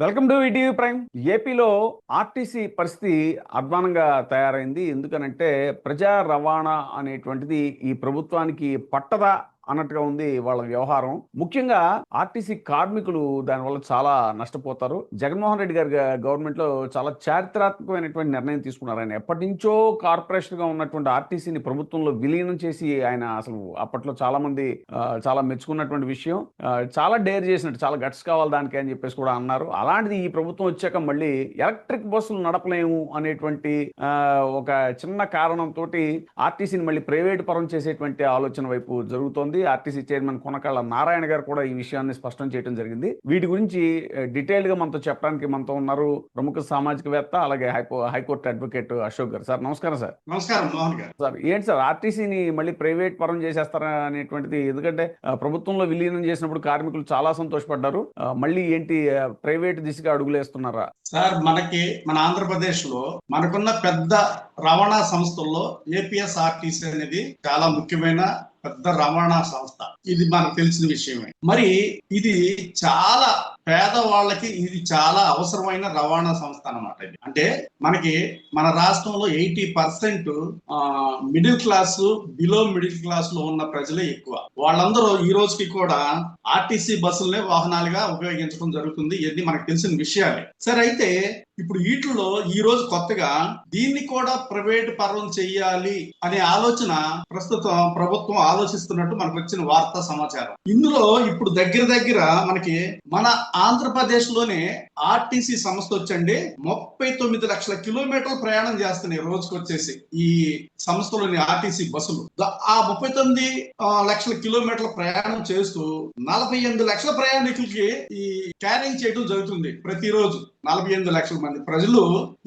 Welcome to ETV prime. ఏపీలో RTC పరిస్థితి అధ్వానంగా తయారైంది. ఎందుకనంటే ప్రజా రవాణా అనేటువంటిది ఈ ప్రభుత్వానికి పట్టదా అన్నట్టుగా ఉంది వాళ్ళ వ్యవహారం. ముఖ్యంగా ఆర్టీసీ కార్మికులు దానివల్ల చాలా నష్టపోతారు. జగన్మోహన్ రెడ్డి గారి గవర్నమెంట్ లో చాలా చారిత్రాత్మకమైనటువంటి నిర్ణయం తీసుకున్నారు. ఆయన ఎప్పటి నుంచో కార్పొరేషన్ గా ఉన్నటువంటి ఆర్టీసీని ప్రభుత్వంలో విలీనం చేసి ఆయన అసలు అప్పట్లో చాలా మంది చాలా మెచ్చుకున్నటువంటి విషయం. చాలా డేర్ చేసినట్టు, చాలా గట్స్ కావాలి దానికి అని చెప్పేసి కూడా అన్నారు. అలాంటిది ఈ ప్రభుత్వం వచ్చాక మళ్ళీ ఎలక్ట్రిక్ బస్సులు నడపలేము అనేటువంటి ఒక చిన్న కారణంతో ఆర్టీసీని మళ్ళీ ప్రైవేట్ పరం చేసేటువంటి ఆలోచన వైపు జరుగుతోంది. ఆర్టీసీ చైర్మన్ కొనకళ్ళ నారాయణ గారు కూడా ఈ విషయాన్ని స్పష్టం చేయడం జరిగింది. వీటి గురించి డీటెయిల్ గా మనతో చెప్పడానికి మనతో ఉన్నారు ప్రముఖ సామాజికవేత్త, అలాగే high court advocate Ashok garu. Sir నమస్కారం. సార్ నమస్కారం మోహన్ గారు. సార్ ఏంటి సార్ ఆర్టీసీని మళ్ళీ ప్రైవేట్ పరం చేసేస్తారా అనేటువంటిది? ఎందుకంటే ప్రభుత్వంలో విలీనం చేసినప్పుడు కార్మికులు చాలా సంతోషపడ్డారు. మళ్ళీ ఏంటి ప్రైవేట్ దిశగా అడుగులేస్తున్నారా? సార్, మన ఆంధ్రప్రదేశ్ లో మనకున్న పెద్ద రవాణా సంస్థల్లో ఏపీఎస్ఆర్టీసీ అనేది చాలా ముఖ్యమైన పెద్ద రవాణా సంస్థ. ఇది మనకు తెలిసిన విషయమే. మరి ఇది చాలా పేదవాళ్ళకి ఇది చాలా అవసరమైన రవాణా సంస్థ అన్నమాట. ఇది అంటే మన రాష్ట్రంలో 80% middle class, below middle class లో ఉన్న ప్రజలే ఎక్కువ. వాళ్ళందరూ ఈ రోజుకి కూడా ఆర్టీసీ బస్సులనే వాహనాలుగా ఉపయోగించడం జరుగుతుంది. ఇవన్నీ మనకు తెలిసిన విషయాలే. సరే, అయితే ఇప్పుడు వీటిలో ఈ రోజు కొత్తగా దీన్ని కూడా ప్రైవేట్ పరం చెయ్యాలి అనే ఆలోచన ప్రస్తుతం ప్రభుత్వం ఆలోచిస్తున్నట్టు మనకు వచ్చిన వార్తా సమాచారం. ఇందులో ఇప్పుడు దగ్గర మన ఆంధ్రప్రదేశ్ లోనే ఆర్టీసీ సంస్థ వచ్చండి 39 లక్షల కిలోమీటర్లు ప్రయాణం చేస్తున్నాయి రోజుకి వచ్చేసి ఈ సంస్థలోని ఆర్టీసీ బస్సులు. ఆ 39 లక్షల కిలోమీటర్ల ప్రయాణం చేస్తూ 48 లక్షల ప్రయాణికులకి ఈ క్యారింగ్ చేయడం జరుగుతుంది. ప్రతిరోజు 48 లక్షల మంది ప్రజలు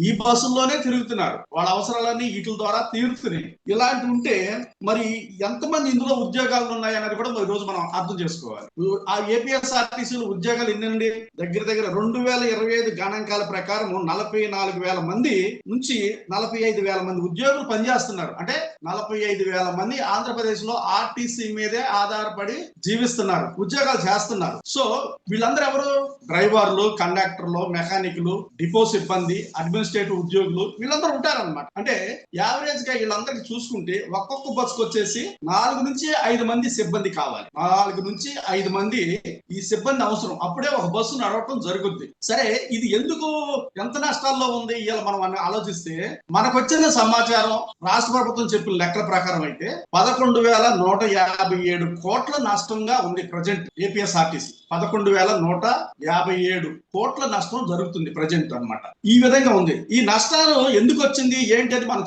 ఈ బస్సుల్లోనే తిరుగుతున్నారు. వాళ్ళ అవసరాలన్నీ వీటి ద్వారా తీరుతున్నాయి. ఇలాంటి ఉంటే మరి ఎంతమంది ఇందులో ఉద్యోగాలు ఉన్నాయి అనేది కూడా ఈ రోజు మనం అర్థం చేసుకోవాలి. ఆ ఏపీఎస్ఆర్టీసీలో ఉద్యోగాలు ఎన్నండి? దగ్గర 2025 గణాంకాల ప్రకారం 44,000 మంది నుంచి 45,000 మంది ఉద్యోగులు పనిచేస్తున్నారు. అంటే 45,000 మంది ఆంధ్రప్రదేశ్ లో ఆర్టీసీ మీదే ఆధారపడి జీవిస్తున్నారు, ఉద్యోగాలు చేస్తున్నారు. సో వీళ్ళందరూ ఎవరు? డ్రైవర్లు, కండక్టర్లు, మెకానిక్లు, డిపో సిబ్బంది, అడ్మినిస్ట్రేటివ్ ఉద్యోగులు, వీళ్ళందరూ ఉంటారన్నమాట. అంటే యావరేజ్ గా వీళ్ళందరికీ చూసుకుంటే ఒక్కొక్క బస్సుకు వచ్చేసి 4 నుంచి 5 మంది సిబ్బంది కావాలి. 4 నుంచి 5 మంది ఈ సిబ్బంది అవసరం. అప్పుడే ఒక బస్సు నడవటం జరుగుద్ది. సరే, ఇది ఎందుకు ఎంత నష్టాల్లో ఉంది ఇలా మనం ఆలోచిస్తే మనకు వచ్చిన సమాచారం రాష్ట్ర ప్రభుత్వం చెప్పిన లెక్కల ప్రకారం అయితే 11,157 కోట్ల నష్టంగా ఉంది ప్రజెంట్ ఏపీఎస్ఆర్టీసీ. 11,157 కోట్ల నష్టం జరుగుతుంది ప్రజెంట్ అన్నమాట. ఈ విధంగా ఉంది. ఈ నష్టాలు ఎందుకు వచ్చింది ఏంటి అని మనం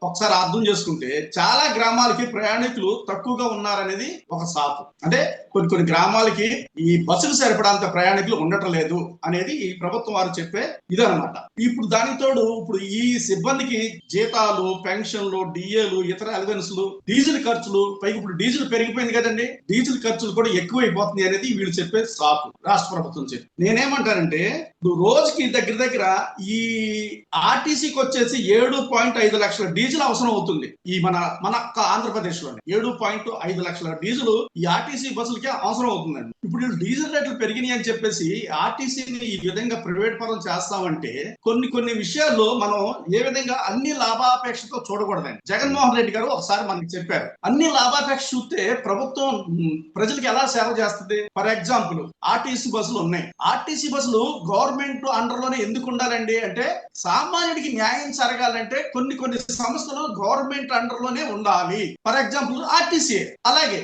ఒకసారి అర్థం చేసుకుంటే చాలా గ్రామాలకి ప్రయాణికులు తక్కువగా ఉన్నారనేది ఒక సాకు. అంటే కొన్ని గ్రామాలకి ఈ బస్సులు సరిపడంత ప్రయాణికులు ఉండటం లేదు అనేది ఈ ప్రభుత్వం వారు చెప్పే ఇదనమాట. ఇప్పుడు దానికి తోడు ఇప్పుడు ఈ సిబ్బందికి జీతాలు, పెన్షన్లు, డిఏలు, ఇతర అలవెన్స్లు, డీజిల్ ఖర్చులు, పైకి ఇప్పుడు డీజిల్ పెరిగిపోయింది కదండి, డీజిల్ ఖర్చులు కూడా ఎక్కువైపోతుంది అనేది వీళ్ళు చెప్పే సాకు, రాష్ట్ర ప్రభుత్వం చెప్పి. నేనేమంటానంటే రోజుకి దగ్గర ఈ ఆర్టీసీకి వచ్చేసి 7.5 లక్షల డీజిల్ అవసరం అవుతుంది. ఈ మన ఆంధ్రప్రదేశ్ లోనే 7.5 లక్షల డీజిల్ ఈ ఆర్టీసీ బస్సులకే అవసరం అవుతుందండి. ఇప్పుడు డీజిల్ రేట్లు పెరిగినాయి అని చెప్పేసి ఆర్టీసీని ఈ విధంగా ప్రైవేట్ పరం చేస్తామంటే కొన్ని విషయాల్లో మనం ఏ విధంగా అన్ని లాభాపేక్షతో చూడకూడదండి. జగన్మోహన్ రెడ్డి గారు ఒకసారి మనకి చెప్పారు, అన్ని లాభాపేక్ష చూస్తే ప్రభుత్వం ప్రజలకు ఎలా సేవ చేస్తుంది. ఫర్ ఎగ్జాంపుల్ ఆర్టీసీ బస్సులు ఉన్నాయి. ఆర్టీసీ బస్సులు గవర్నమెంట్ అండర్ లోనే ఎందుకు ఉండాలండి అంటే సామాన్యుడికి న్యాయం జరగాలంటే కొన్ని సంస్థలు గవర్నమెంట్ అండర్ లోనే ఉండాలి. For example RTC. అలాగే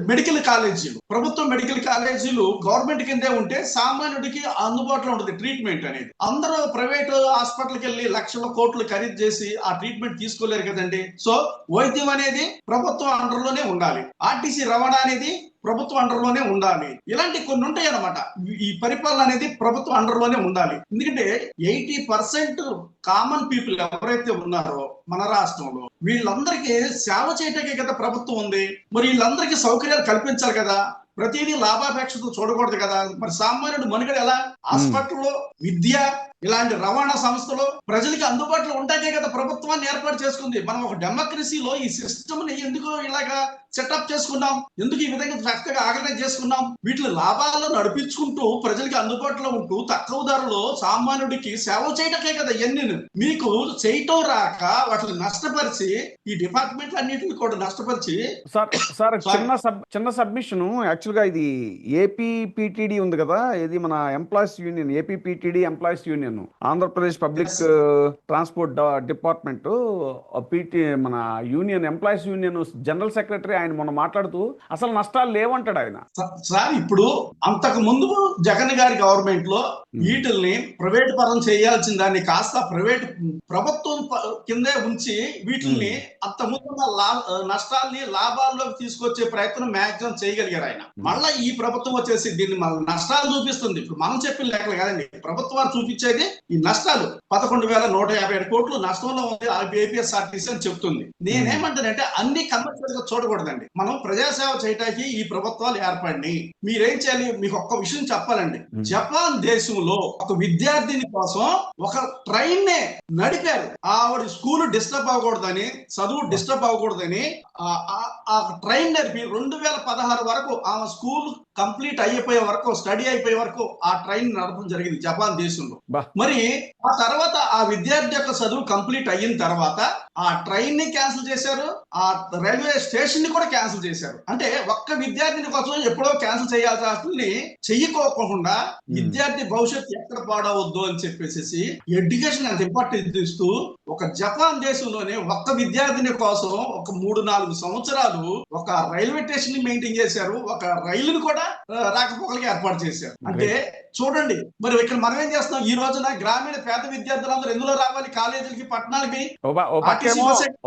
మెడికల్ కాలేజీలు, ప్రభుత్వ మెడికల్ కాలేజీలు గవర్నమెంట్ కిందే ఉంటే సామాన్యుడికి అందుబాటులో ఉంటుంది ట్రీట్మెంట్ అనేది. అందరూ ప్రైవేట్ హాస్పిటల్కి వెళ్ళి లక్షల కోట్లు ఖరీదు చేసి ఆ ట్రీట్మెంట్ తీసుకోలేరు కదండి. సో వైద్యం అనేది ప్రభుత్వం అండర్ లోనే ఉండాలి. ఆర్టీసీ రవాణా అనేది ప్రభుత్వం అండర్ లోనే ఉండాలి. ఇలాంటి కొన్ని ఉంటాయి అన్నమాట. ఈ పరిపాలన అనేది ప్రభుత్వం అండర్ లోనే ఉండాలి. ఎందుకంటే 80% కామన్ పీపుల్ ఎవరైతే ఉన్నారో మన రాష్ట్రంలో వీళ్ళందరికీ సేవ చేయటానికి కదా ప్రభుత్వం ఉంది. మరి వీళ్ళందరికీ సౌకర్యాలు కల్పించాలి కదా. ప్రతిదీ లాభాపేక్షతో చూడకూడదు కదా. మరి సామాన్యుడు మనుగడ ఎలా? హాస్పిటల్లో విద్య ఇలాంటి రవాణా సంస్థలు ప్రజలకి అందుబాటులో ఉంటాకే కదా ప్రభుత్వాన్ని ఏర్పాటు చేసుకుంది. మనం ఒక డెమోక్రసీలో ఈ సిస్టమ్ ని ఎందుకు ఇలాగా సెటప్ చేసుకున్నాం, ఎందుకు ఈ విధంగా చక్కగా ఆర్గనైజ్ చేసుకున్నాం? వీటిని లాభాలను నడిపించుకుంటూ ప్రజలకి అందుబాటులో ఉంటూ తక్కువ ధరలో సామాన్యుడికి సేవ చేయటకే కదా ఇవన్నీ. మీకు చేయటం రాక వాటిని నష్టపరిచి ఈ డిపార్ట్మెంట్ అన్నిటిని కూడా నష్టపరిచి. సార్ చిన్న సబ్మిషన్. యాక్చువల్ గా ఇది ఏపీపీటీడీ ఉంది కదా, ఇది మన employees union, APPTD employees union, Andhra Pradesh public transport department మన union, employees union general secretary ఆయన మొన్న మాట్లాడుతూ అసలు నష్టాలు లేవంటాడు ఆయన. సార్ ఇప్పుడు అంతకు ముందు జగన్ గారి గవర్నమెంట్ లో వీటిల్ని ప్రైవేట్ పరం చేయాల్సిన దాన్ని కాస్త ప్రభుత్వం కిందే ఉంచి వీటిల్ని అంత ముందు నష్టాల్ని లాభాల్లోకి తీసుకొచ్చే ప్రయత్నం మాక్సిమం చేయగలిగారు ఆయన. మళ్ళా ఈ ప్రభుత్వం వచ్చేసి దీన్ని మన నష్టాలు చూపిస్తుంది. ఇప్పుడు మనం చెప్పిన లెక్కలు కాదండి, ప్రభుత్వాలు చూపించేది ఈ నష్టాలు. 11,157 కోట్లు నష్టంలో ఉంది ఏపీఎస్ఆర్టీసీ అని చెప్తుంది. నేనేమంటానంటే అన్ని కమర్షియల్ గా చూడకూడదండి. మనం ప్రజాసేవ చేయడానికి ఈ ప్రభుత్వాలు ఏర్పడి మీరేం చేయాలి, మీకు ఒక్క విషయం చెప్పాలండి. జపాన్ దేశంలో ఒక విద్యార్థిని కోసం ఒక ట్రైన్ నే నడిపారు. ఆవిడ స్కూల్ డిస్టర్బ్ అవ్వకూడదని, చదువు డిస్టర్బ్ అవ్వకూడదని ఆ ట్రైన్ నడిపి 2016 వరకు ఆమె స్కూల్ కంప్లీట్ అయిపోయే వరకు, స్టడీ అయిపోయే వరకు ఆ ట్రైన్ నడపడం జరిగింది జపాన్ దేశంలో. మరి ఆ తర్వాత ఆ విద్యార్థి యొక్క చదువు కంప్లీట్ అయిన తర్వాత ఆ ట్రైన్ ని క్యాన్సిల్ చేశారు, ఆ రైల్వే స్టేషన్ ని కూడా క్యాన్సిల్ చేశారు. అంటే ఒక్క విద్యార్థిని కోసం ఎప్పుడో క్యాన్సిల్ చేయాల్సి చెయ్యకోకుండా విద్యార్థి భవిష్యత్తు ఎక్కడ పాడవద్దు అని చెప్పేసి ఎడ్యుకేషన్ అంత ఇంపార్టెన్స్ ఇస్తూ ఒక జపాన్ దేశంలోనే ఒక్క విద్యార్థిని కోసం ఒక 3-4 సంవత్సరాలు ఒక రైల్వే స్టేషన్ ని మెయింటైన్ చేశారు, ఒక రైలుని కూడా రాకపోకలకి ఏర్పాటు చేశారు. అంటే చూడండి, మరి ఇక్కడ మనం ఏం చేస్తున్నాం? ఈ రోజున గ్రామీణ పేద విద్యార్థులందరూ ఎందులో రావాలి? కాలేజీలకి, పట్టణాలకి.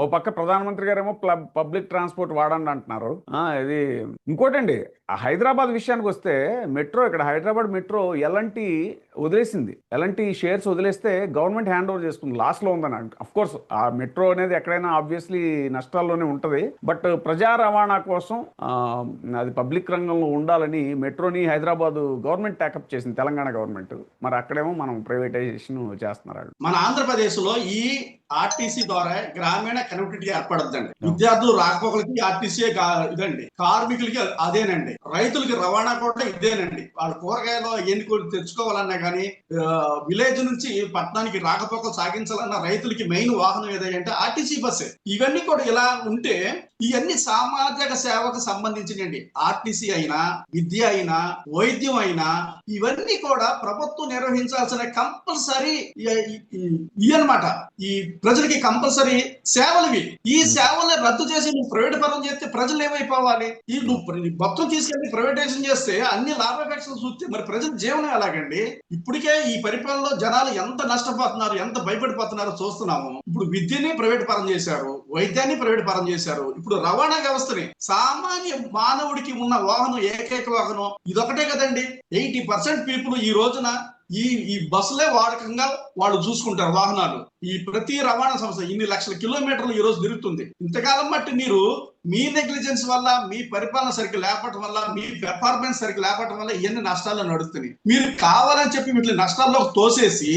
ఓ పక్క ప్రధానమంత్రి గారేమో పబ్లిక్ ట్రాన్స్పోర్ట్ వాడండి అంటున్నారు. ఇది ఇంకోటండి, హైదరాబాద్ విషయానికి వస్తే మెట్రో, ఇక్కడ హైదరాబాద్ మెట్రో ఎలాంటి వదిలేసింది, ఎలాంటి షేర్స్ వదిలేస్తే గవర్నమెంట్ హ్యాండ్ ఓవర్ చేసుకుంది, లాస్ట్ లో ఉందని. అఫ్ కోర్స్ ఆ మెట్రో అనేది ఎక్కడైనా ఆబ్వియస్లీ నష్టాల్లోనే ఉంటది, బట్ ప్రజా రవాణా కోసం అది పబ్లిక్ రంగంలో ఉండాలని మెట్రోని హైదరాబాద్ గవర్నమెంట్ టేకప్ చేసింది, తెలంగాణ గవర్నమెంట్. మరి అక్కడేమో మనం ప్రైవేటైజేషన్ చేస్తున్నారు. మన ఆంధ్రప్రదేశ్ లో ఈ ఆర్టీసీ ద్వారా గ్రామీణ కనెక్టివిటీ ఏర్పడద్దండి. విద్యార్థులు రాకపోకలకి ఆర్టీసీ ఇదండి, కార్మికులకి అదేనండి, రైతులకి రవాణా కూడా ఇదేనండి. వాళ్ళ కూరగాయలు ఎన్ని తెచ్చుకోవాలన్నా కానీ, విలేజ్ నుంచి పట్టణానికి రాకపోకలు సాగించాలన్నా రైతులకి మెయిన్ వాహనం ఏదంటే ఆర్టీసీ బస్సే. ఇవన్నీ కూడా ఇలా ఉంటే ఇవన్నీ సామాజిక సేవకు సంబంధించినండి. ఆర్టీసీ అయినా, విద్య అయినా, వైద్యం అయినా, ఇవన్నీ కూడా ప్రభుత్వం నిర్వహించాల్సిన కంపల్సరీ అన్నమాట. ఈ ప్రజలకి కంపల్సరీ సేవలువి. ఈ సేవల్ని రద్దు చేసి నువ్వు ప్రైవేట్ పరం చేస్తే ప్రజలు ఏమైపోవాలి? ఈ నువ్వు మొత్తం తీసుకెళ్లి ప్రైవేటైజేషన్ చేస్తే అన్ని లాభాపేక్షలు చూస్తే మరి ప్రజల జీవనం ఎలాగండి? ఇప్పటికే ఈ పరిపాలనలో జనాలు ఎంత నష్టపోతున్నారు, ఎంత భయపడిపోతున్నారో చూస్తున్నాము. ఇప్పుడు విద్యని ప్రైవేట్ పరం చేశారు, వైద్యాన్ని ప్రైవేట్ పరం చేశారు. ఇప్పుడు రవాణా వ్యవస్థని, సామాన్య మానవుడికి ఉన్న వాహనం, ఏకైక వాహనం ఇదొకటే కదండి. 80% పీపుల్ ఈ రోజున ఈ బస్సులే వాడకంగా వాళ్ళు చూసుకుంటారు వాహనాలు. ఈ ప్రతి రవాణా సంస్థ ఇన్ని లక్షల కిలోమీటర్లు ఈ రోజు తిరుగుతుంది. ఇంతకాలం బట్టి మీరు మీ నెగ్లిజెన్స్ వల్ల, మీ పరిపాలన సరిగ్గా లేపటం వల్ల, మీ పెర్ఫార్మెన్స్ సరిగ్గా లేపటం వల్ల ఇవన్నీ నష్టాల్లో నడుస్తున్నాయి. మీరు కావాలని చెప్పి వీటిని నష్టాల్లో తోసేసి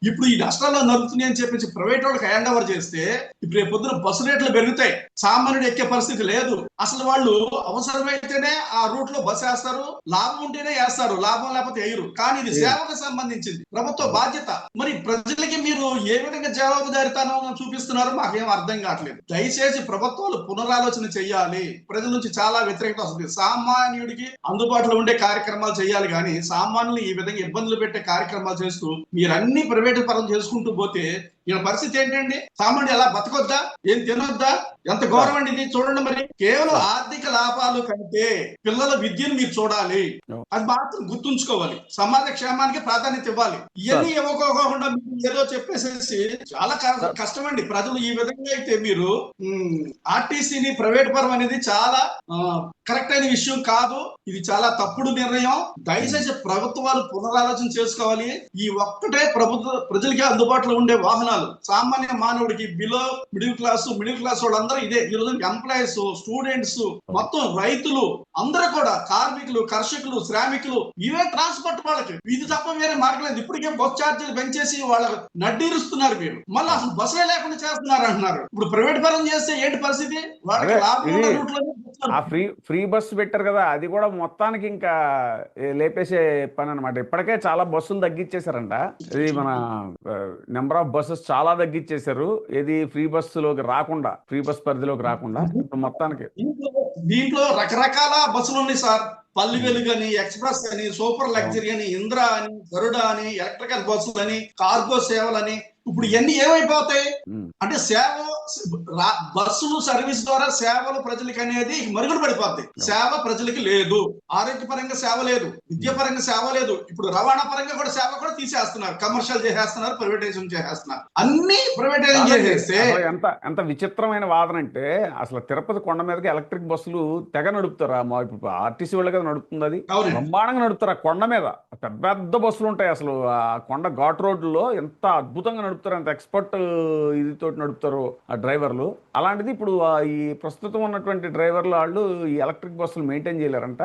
ఇప్పుడు ఈ నష్టాల్లో నడుస్తున్నాయి అని చెప్పేసి ప్రైవేట్ వాళ్ళకి హ్యాండ్ ఓవర్ చేస్తే ఇప్పుడు రేపు పొద్దున బస్సు రేట్లు పెరుగుతాయి, సామాన్యుడు ఎక్కే పరిస్థితి లేదు. అసలు వాళ్ళు అవసరమైతేనే ఆ రూట్ లో బస్సు వేస్తారు, లాభం ఉంటేనే వేస్తారు, లాభం లేకపోతే వేయరు. కానీ ఇది సేవకు సంబంధించింది, ప్రభుత్వ బాధ్యత. మరి ప్రజలకి మీరు ఏ విధంగా జవాబుదారితనం చూపిస్తున్నారో మాకేం అర్థం కావట్లేదు. దయచేసి ప్రభుత్వాలు పునరాలోచన చేయాలి. ప్రజల నుంచి చాలా వ్యతిరేకత వస్తుంది. సామాన్యుడికి అందుబాటులో ఉండే కార్యక్రమాలు చేయాలి, కానీ సామాన్యులు ఈ విధంగా ఇబ్బందులు పెట్టే కార్యక్రమాలు చేస్తూ మీరన్ని ప్రైవేట్ పరం చేసుకుంటూ పోతే వీళ్ళ పరిస్థితి ఏంటండి? సామాన్యుడు ఎలా బతకొద్దా, ఏం తినొద్దా? ఎంత గౌరవం ఇది చూడండి. మరి కేవలం ఆర్థిక లాభాలు కంటే పిల్లల విద్యను మీరు చూడాలి, అది మాత్రం గుర్తుంచుకోవాలి. సమాజ క్షేమానికి ప్రాధాన్యత ఇవ్వాలి. ఇవన్నీ ఇవ్వకోకుండా ఏదో చెప్పేసేసి చాలా కష్టమండి. ప్రజలు ఈ విధంగా అయితే మీరు ఆర్టీసీని ప్రైవేట్ పరం అనేది చాలా కరెక్ట్ అయిన విషయం కాదు. ఇది చాలా తప్పుడు నిర్ణయం. దయచేసి ప్రభుత్వాలు పునరాలోచన చేసుకోవాలి. ఈ ఒక్కటే ప్రజలకి అందుబాటులో ఉండే వాహనాలు ప్రయోజనాలు సామాన్య మానవుడికి బిలో మిడిల్ క్లాస్ వాళ్ళందరూ ఇదే. ఈరోజు ఎంప్లాయీస్, స్టూడెంట్స్, మొత్తం రైతులు అందరూ కూడా, కార్మికులు, కర్షకులు, శ్రామికులు, ఇవే ట్రాన్స్పోర్ట్ వాళ్ళకి. ఇది తప్ప వేరే మార్గం లేదు. ఇప్పటికే బస్ ఛార్జీలు పెంచేసి వాళ్ళకి నడ్డిరుస్తున్నారు మీరు. మళ్ళీ అసలు బస్సులే లేకుండా చేస్తున్నారు అంటున్నారు. ఇప్పుడు ప్రైవేట్ పరం చేస్తే ఏంటి పరిస్థితి? వాళ్ళకి లాభం ఉన్న రూట్లో ఆ ఫ్రీ బస్సు పెట్టారు కదా, అది కూడా మొత్తానికి ఇంకా లేపేసే పని అనమాట. ఇప్పటికే చాలా బస్సులు తగ్గించేశారంట. ఇది మన నెంబర్ ఆఫ్ బస్సెస్ చాలా తగ్గించేశారు. ఇది ఫ్రీ బస్సులోకి రాకుండా, ఫ్రీ బస్ పరిధిలోకి రాకుండా ఇప్పుడు మొత్తానికి. దీంట్లో రకరకాల బస్సులు ఉన్నాయి సార్. పల్లి వెలుగు అని, ఎక్స్ప్రెస్ అని, సూపర్ లగ్జరీ అని, ఇంద్ర అని, గరుడ అని, ఎలక్ట్రికల్ బస్సులు అని, కార్గో సేవలని. ఇప్పుడు ఇవన్నీ ఏమైపోతాయి అంటే బస్సులు సర్వీస్ ద్వారా సేవలు ప్రజలకి అనేది మరుగున పడిపోద్ది. సేవ ప్రజలకి లేదు, ఆరోగ్యపరంగా సేవ లేదు, విద్యాపరంగా సేవ లేదు. ఇప్పుడు రవాణా పరంగా కూడా సేవ కూడా తీసేస్తున్నారు, కమర్షియల్ చేసేస్తున్నారు, ప్రైవేటైజేషన్ చేసేస్తున్నారు. అన్ని ప్రైవేటైజేషన్ చేస్తే ఎంత విచిత్రమైన వాదన అంటే, అసలు తిరుపతి కొండ మీదకి ఎలక్ట్రిక్ బస్సులు తెగ నడుపుతారా? ఇప్పుడు ఆర్టీసీ వాళ్ళ కదా నడుపుతుంది, అది బ్రహ్మాండంగా నడుపుతారు. ఆ కొండ మీద పెద్ద పెద్ద బస్సులు ఉంటాయి. అసలు ఆ కొండ ఘాట్ రోడ్లో ఎంత అద్భుతంగా నడుపుతారు, అంత ఎక్స్పర్ట్ ఇదితో నడుపుతారు ఆ డ్రైవర్లు. అలాంటిది ఇప్పుడు ఈ ప్రస్తుతం ఉన్నటువంటి డ్రైవర్లు వాళ్ళు ఈ ఎలక్ట్రిక్ బస్సులు మెయింటైన్ చేయలేరంట.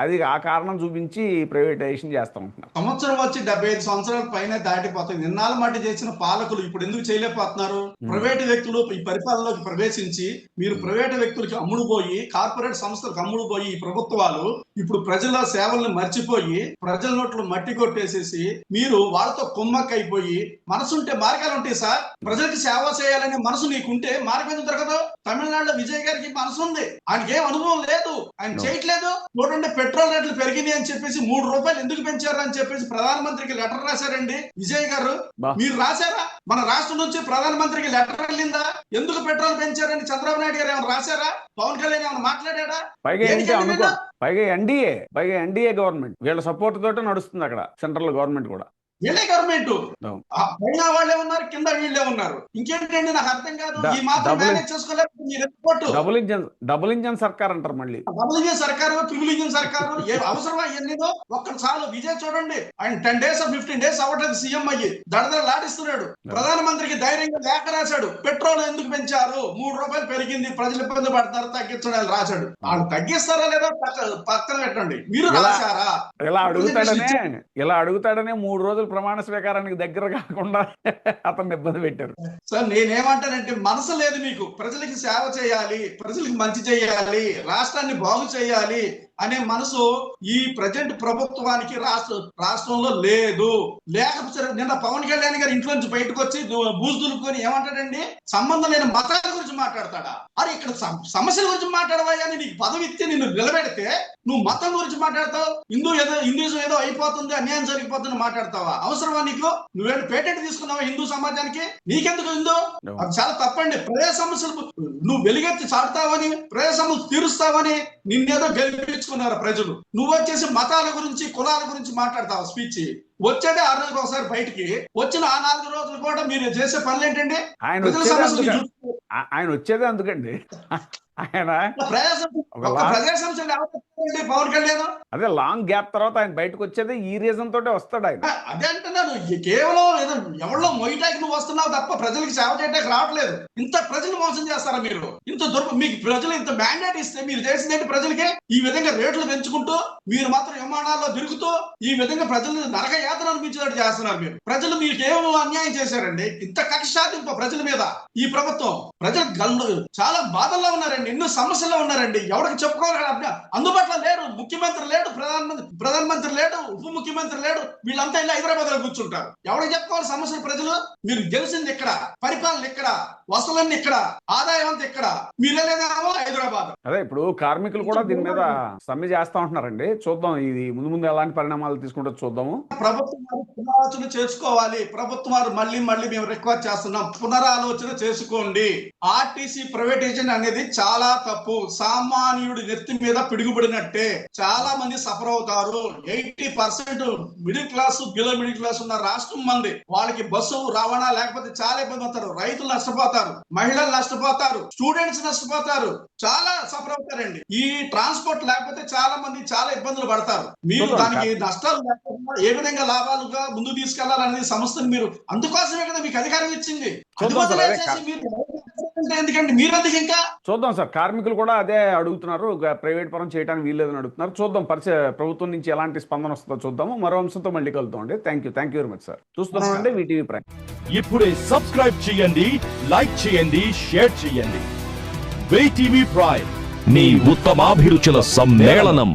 అది ఆ కారణం చూపించి ప్రైవేటైజేషన్ చేస్తా ఉంటున్నారు. సంవత్సరం వచ్చి 75 సంవత్సరాల పైన దాటిపోతుంది. నిన్నాళ్ళ మట్టి చేసిన పాలకులు ఇప్పుడు ఎందుకు చేయలేకపోతున్నారు? ప్రైవేటు వ్యక్తులు ఈ పరిపాలనలోకి ప్రవేశించి మీరు ప్రైవేటు వ్యక్తులకి అమ్ముడు పోయి, కార్పొరేట్ సంస్థలకు అమ్ముడు పోయి, ఈ ప్రభుత్వాలు ఇప్పుడు ప్రజల సేవల్ని మర్చిపోయి ప్రజల నోట్లు మట్టి కొట్టేసేసి మీరు వాళ్ళతో కుమ్మక్కైపోయి, మనసుంటే మార్గాలు ఉంటాయి సార్. ప్రజలకి సేవ చేయాలనే మనసు నీకుంటే మార్గం ఎందుకు దొరకదు? తమిళనాడులో విజయ్ గారికి మనసు ఉంది, ఆయనకి ఏం అనుభవం లేదు, ఆయన చేయట్లేదు. చూడండి, పెట్రోల్ రేట్లు పెరిగినాయి అని చెప్పేసి 3 రూపాయలు ఎందుకు పెంచారు అని చెప్పేసి ప్రధానమంత్రికి లెటర్ రాశారండి విజయ్ గారు. మీరు రాశారా? మన రాష్ట్రం నుంచి ప్రధానమంత్రికి లెటర్ వెళ్ళిందా? ఎందుకు పెట్రోల్ పెంచారని చంద్రబాబు నాయుడు గారు ఏమైనా రాశారా? పవన్ కళ్యాణ్ ఏమైనా మాట్లాడా? పైగా ఎన్డీఏ గవర్నమెంట్ వీళ్ళ సపోర్ట్ తోటి నడుస్తుంది అక్కడ, సెంట్రల్ గవర్నమెంట్ కూడా. వీళ్ళే గవర్నమెంట్, పైన వాళ్ళే ఉన్నారు, కింద వీళ్ళే ఉన్నారు. ఇంకేంటండి నాకు అర్థం కాదు. ఈ మాత్రం మేనేజ్ చేసుకోలేదు. డబుల్ ఇంజన్ సర్కార్ అంటారు. మళ్ళీ డబుల్ ఇంజన్ సర్కారు, ట్రిపుల్ ఇంజన్ సర్కారు అవసరమా? ఎన్నిదో ఒక్క చాలు. విజయ్ చూడండి, ఆయన 10 days 15 days అవ్వట్లేదు సీఎం అయ్యి, దడదలాడిస్తున్నాడు. ప్రధానమంత్రికి ధైర్యంగా లేఖ రాశాడు. పెట్రోల్ ఎందుకు పెంచారు? 3 రూపాయలు పెరిగింది, ప్రజలు ఇబ్బంది పడతారు, తగ్గించడం రాశాడు. వాళ్ళు తగ్గిస్తారా లేదా పక్కన పెట్టండి. మీరు రాశారా? ఇలా అడుగుతాడనే 3 రోజులు ప్రమాణ స్వీకారానికి దగ్గర కాకుండా అతన్ని ఇబ్బంది పెట్టారు. సార్ నేనేమంటానంటే, మనసు లేదు మీకు. ప్రజలకి సేవ చేయాలి, ప్రజలకు మంచి చేయాలి, రాష్ట్రాన్ని బాగు చేయాలి అనే మనసు ఈ ప్రజెంట్ ప్రభుత్వానికి రాష్ట్రంలో లేదు. లేకపోతే నిన్న పవన్ కళ్యాణ్ గారు ఇంట్లో నుంచి బయటకు వచ్చి బూజు దులుపుకొని ఏమంటాడండి, సంబంధం లేని మతాల గురించి మాట్లాడతాడా? అరే ఇక్కడ సమస్యల గురించి మాట్లాడవా అని నీకు పదవి ఇచ్చి నిన్ను నిలబెడితే నువ్వు మతం గురించి మాట్లాడతావు. హిందూయిజం ఏదో అయిపోతుంది, అన్యాయం జరిగిపోతుంది మాట్లాడతావా? అవసరమా నీకు? నువ్వేంటి పేటెంట్ తీసుకున్నావా హిందూ సమాజానికి? నీకెందుకు హిందూ? అది చాలా తప్పండి. ప్రజా సమస్యలు నువ్వు వెలుగెత్తి చాటుతావని, ప్రజా సమస్యలు తీరుస్తావని నిన్నేదో గెలిపించుకున్నారు ప్రజలు. నువ్వు వచ్చేసి మతాల గురించి, కులాల గురించి మాట్లాడతావు. స్పీచ్ వచ్చేదే 6 రోజులకు ఒకసారి బయటికి వచ్చిన ఆ 4 రోజులు కూడా మీరు చేసే పనులు ఏంటండి? ఆయన వచ్చేదే అందుకండి. ఆయన పవన్ కళ్యాణ్ అదే లాంగ్ గ్యాప్ తర్వాత ఆయన బయటకు వచ్చేది ఈ రీజన్ తోటే వస్తాడు ఆయన. అదే అంటున్నాను, కేవలం ఏదో ఎవరిలో మొయ్యటానికి నువ్వు వస్తున్నావు తప్ప ప్రజలకు సేవ చేయడానికి రావట్లేదు. ఇంత ప్రజలు మోసం చేస్తారా మీరు? ఇంత మీకు ప్రజలు ఇంత మ్యాండేట్ ఇస్తే మీరు చేసిందేంటి? ప్రజలకి ఈ విధంగా రేట్లు పెంచుకుంటూ మీరు మాత్రం విమానాల్లో తిరుగుతూ ఈ విధంగా ప్రజలు నరక యాతన అనిపించేటట్టు చేస్తున్నారు. మీరు ప్రజలు మీకు ఏమో అన్యాయం చేశారండి. ఇంత కక్ష సాధింపు ప్రజల మీద ఈ ప్రభుత్వం. ప్రజలు చాలా బాధల్లో ఉన్నారండి, ఎన్నో సమస్యల్లో ఉన్నారండి. ఎవరికి చెప్పుకోవాలి అందుబాటులో లేరు. ముఖ్యమంత్రి లేడు, ప్రధానమంత్రి లేడు, ఉప ముఖ్యమంత్రి లేడు. వీళ్ళంతా ఇలా హైదరాబాద్ లో కూర్చుంటారు. ఎవరికి చెప్పుకోవాలి సమస్యలు? ప్రజలు. మీరు గెలిచింది ఇక్కడ, పరిపాలన ఇక్కడ, వసతులన్నీ ఇక్కడ, ఆదాయం అంతా ఇక్కడ, మీరేమో హైదరాబాద్. అదే ఇప్పుడు కార్మికులు కూడా దీని మీద సమ్మె చేస్తా ఉంటున్నారండి. చూద్దాం ఇది ముందు ఎలాంటి పరిణామాలు తీసుకుంటూ చూద్దాము. ప్రభుత్వం పునరాలోచన చేసుకోవాలి. ప్రభుత్వం వారు మళ్ళీ మేము రిక్వెస్ట్ చేస్తున్నాం, పునరాలోచన చేసుకోండి. ఆర్టీసీ ప్రైవేటైజేషన్ అనేది చాలా తప్పు. సామాన్యుడి నెత్తి మీద పిడుగుపడినట్టే. చాలా మంది సఫర్ అవుతారు. 80% middle class, below middle class ఉన్న రాష్ట్రం మంది. వాళ్ళకి బస్సు రవాణా లేకపోతే చాలా ఇబ్బంది అవుతారు. రైతులు నష్టపోతారు, మహిళలు నష్టపోతారు, స్టూడెంట్స్ నష్టపోతారు, చాలా సఫర్ అవుతారండి. ఈ ట్రాన్స్పోర్ట్ లేకపోతే చాలా మంది చాలా ఇబ్బందులు పడతారు. మీరు దానికి నష్టాలు లేకుండా ఏ విధంగా లాభాలుగా విధంగా ముందుకు తీసుకెళ్లాలనేది సంస్థను మీరు అందుకోసమే కదా మీకు అధికారం ఇచ్చింది. అది చూద్దాం సార్, వదిలేసేసి మీరు ఎందుకంటే మీరు ఎందుకు ఇంకా చూద్దాం సార్, కార్మికులు కూడా అదే అడుగుతున్నారు, ప్రైవేట్ పరం చేయడానికి వీల్లేదని అడుగుతున్నారు. చూద్దాం ప్రభుత్వం నుంచి ఎలాంటి స్పందన వస్తుందో చూద్దాము. మరో అంశంతో మళ్ళీ కలుద్దాం అండి. Thank you very much sir. చూస్తున్నామండి వీటీవీ ప్రైమ్. ఇప్పుడే సబ్స్క్రైబ్ చేయండి, లైక్ చేయండి, షేర్ చేయండి. వీటీవీ ప్రైమ్, మీ ఉత్తమాభిరుచుల సమ్మేళనం.